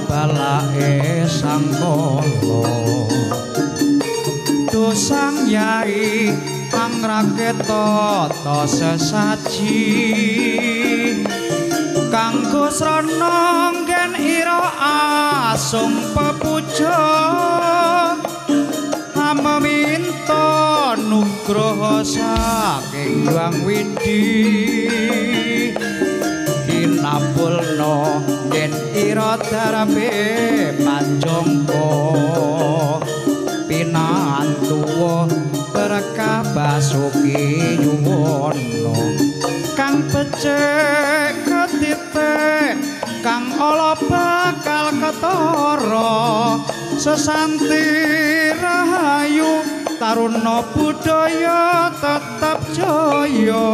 balake sang kala dosang yai angraketa ta sesaji kanggo srana nggen ira asung pepuja hamba minta nugraha saking Hyang Widi kinapulna yen ira darape panjangka pinantuwa berkah basuki yuwana kang becik ketitik kang ala bakal ketara sesanti rahayu taruna budaya tetap jaya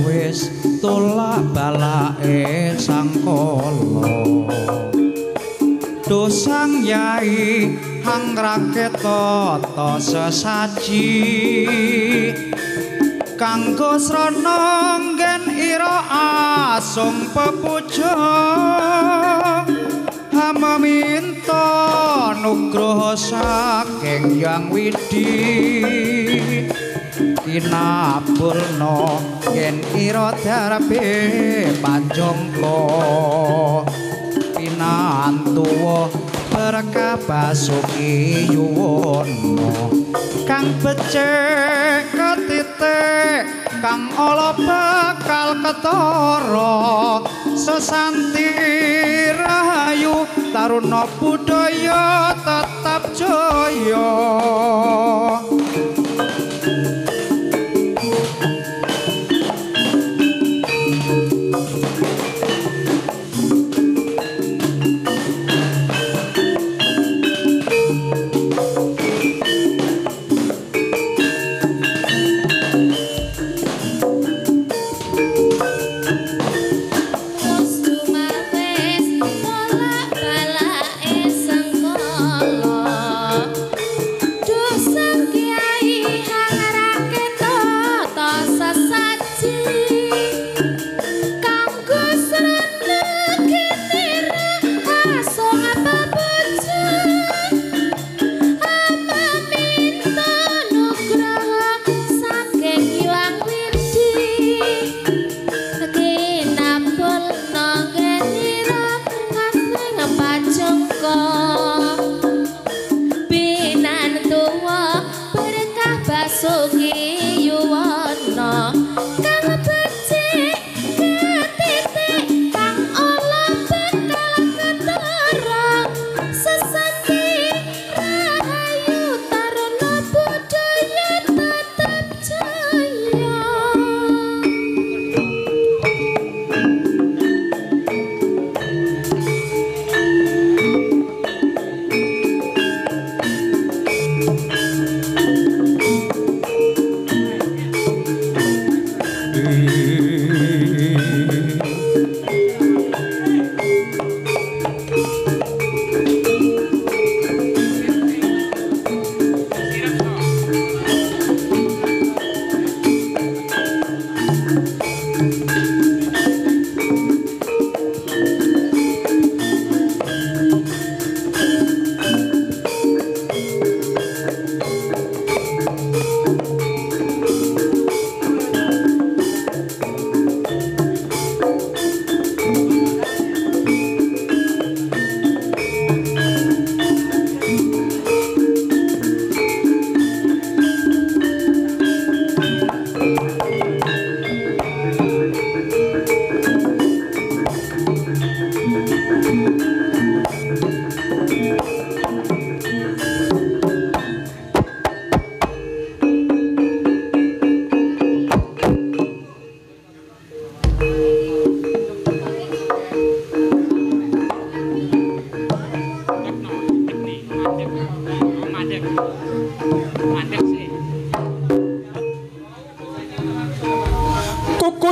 wis tolak balake sang kala dosang yai angraketa ta sesaji kanggo srana nggen ira asung pepuja hamba minta nugraha saking Hyang Widi kinapulna yen ira darape panjangka pinantuwa berkah basuki yuwana kang becik ketitik kang ala bakal ketara sesanti rahayu taruna budaya tetap jaya Sesat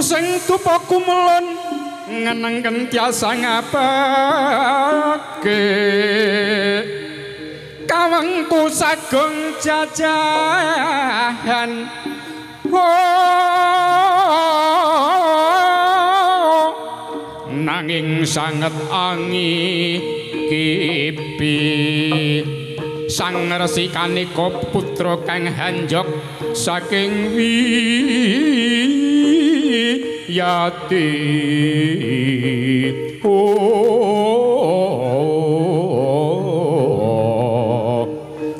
sing dupa kumulun ngenengken tiasa ngabake kawengku sagung jajahan nanging sanget angi kipi sang resikane putra kang hanjok saking wiyati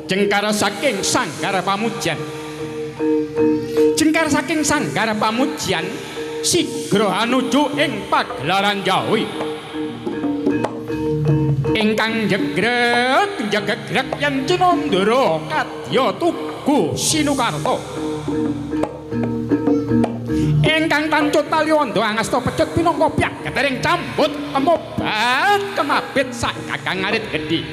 jengkar saking sanggar pamujan jengkar saking sanggar pamujan sigra anuju ing pagelaran Jawi ingkang jegrek yen Cinandra kadya tugu Sinukarta ingkang tancut Taliwondo angasta pecut pinangka pyak ketering cambut kemobat kemabit sak kakang arit gedhi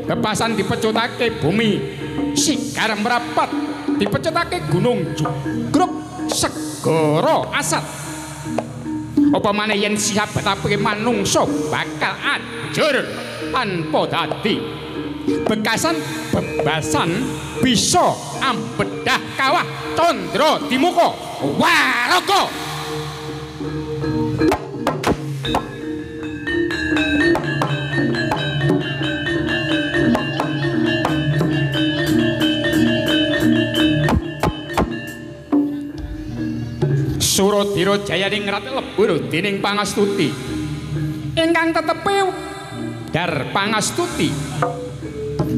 bebasan dipecutake bumi sigar merapat dipecutake gunung jugruk segara asat apa maneh yen siap betapake manungsa bakal ajur tanpa dadi bebasan bisa ambedah kawah candra dimuka waraka Suradira jayaning rat lebur dening Pangastuti ingkang tetepe dar Pangastuti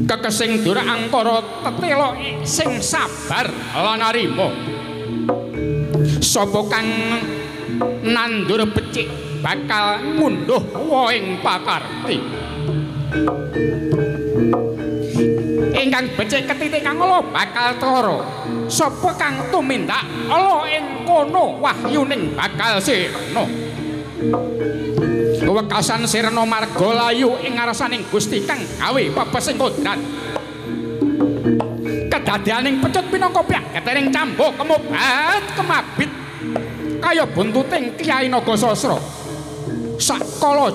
kekesing dura angkara tetela sing sabar lan arima sapa kang nandur becik bakal ngunduh woing pakarti ingkang becik ketitik kang ala bakal tara sapa kang tumindak ala ing kono wahyuning bakal sirna wekasan sirna marga layu ing ngarsaning Gusti kang gawe pepesing kodrat kedadianing pecut pinangka pyak ketering cambuk kemobat kemabit kaya buntuting Kyai Nagasasra sakala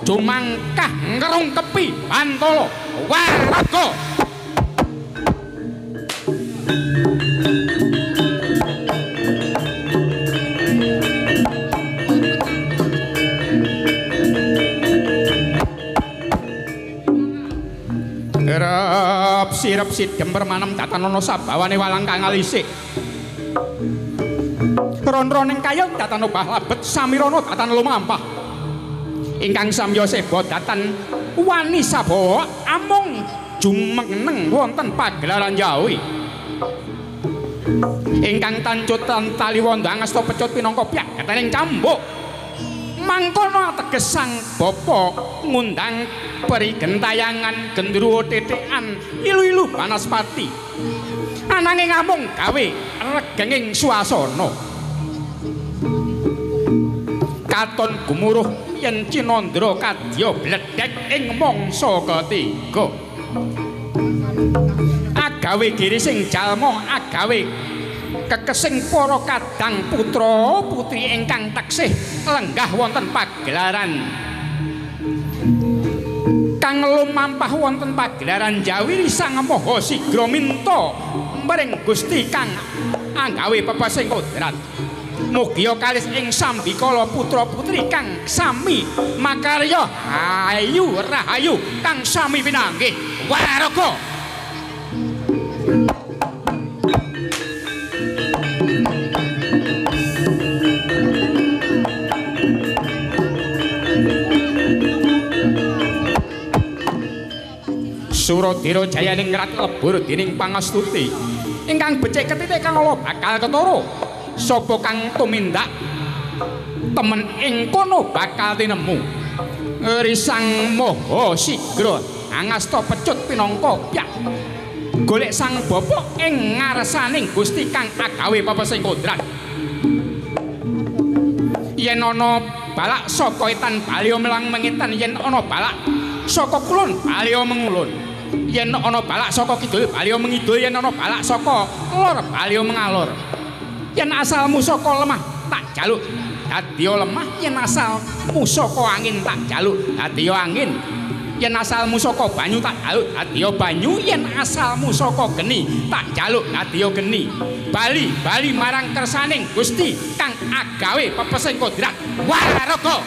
jumangkah ngrungkepi Bantala warga sirep sidem permanem datanono sabawane walang kang alisik ron-roning kayong datano bahlabet samirana datan lumampah ingkang samya seba datan wani sabawa amung jumeneng wonten pagelaran Jawi ingkang tancutan Taliwondo angasta pecut pinangka pyak ketening cambuk mangkono tegesang bapa ngundang perigentayangan gendruwo titikan ilu-ilu Banaspati ananging amung gawe regenging suasana katon gumuruh yen Cinandra kadya bledhek ing mangsa ketiga agawe girising jalma agawe kekesing para kadang putra putri ingkang taksih lenggah wonten pagelaran kang lumampah wonten pagelaran Jawi Sang Maha Sigra minta mring Gusti kang anggawe pepesing kodrat mugia kalis ing sambikala putra putri kang sami makarya ayu rahayu kang sami pinanggih warga Suradira jayaning rat lebur dening Pangastuti ingkang becik ketitik kang ala bakal ketara sapa kang tumindak temen ing kono bakal tinemu Risang Maha Sigra angasta pecut pinangka pyak golek sang bapa ing ngarsaning Gusti kang agawe pepesing kodrat yen ana balak saka etan Balya melang mengitan yen ana balak saka kulon Balya mengulun yen ana balak saka kidul Balya mengidul yen ana balak saka lor Balya mengalor yen asalmu saka lemah tak jaluk dadi lemah yen asalmu saka angin tak jaluk dadi angin yen asalmu saka banyu tak jaluk dadi banyu yen asalmu saka geni tak jaluk dadi geni bali marang kersaning Gusti kang agawe pepesing kodrat Waraga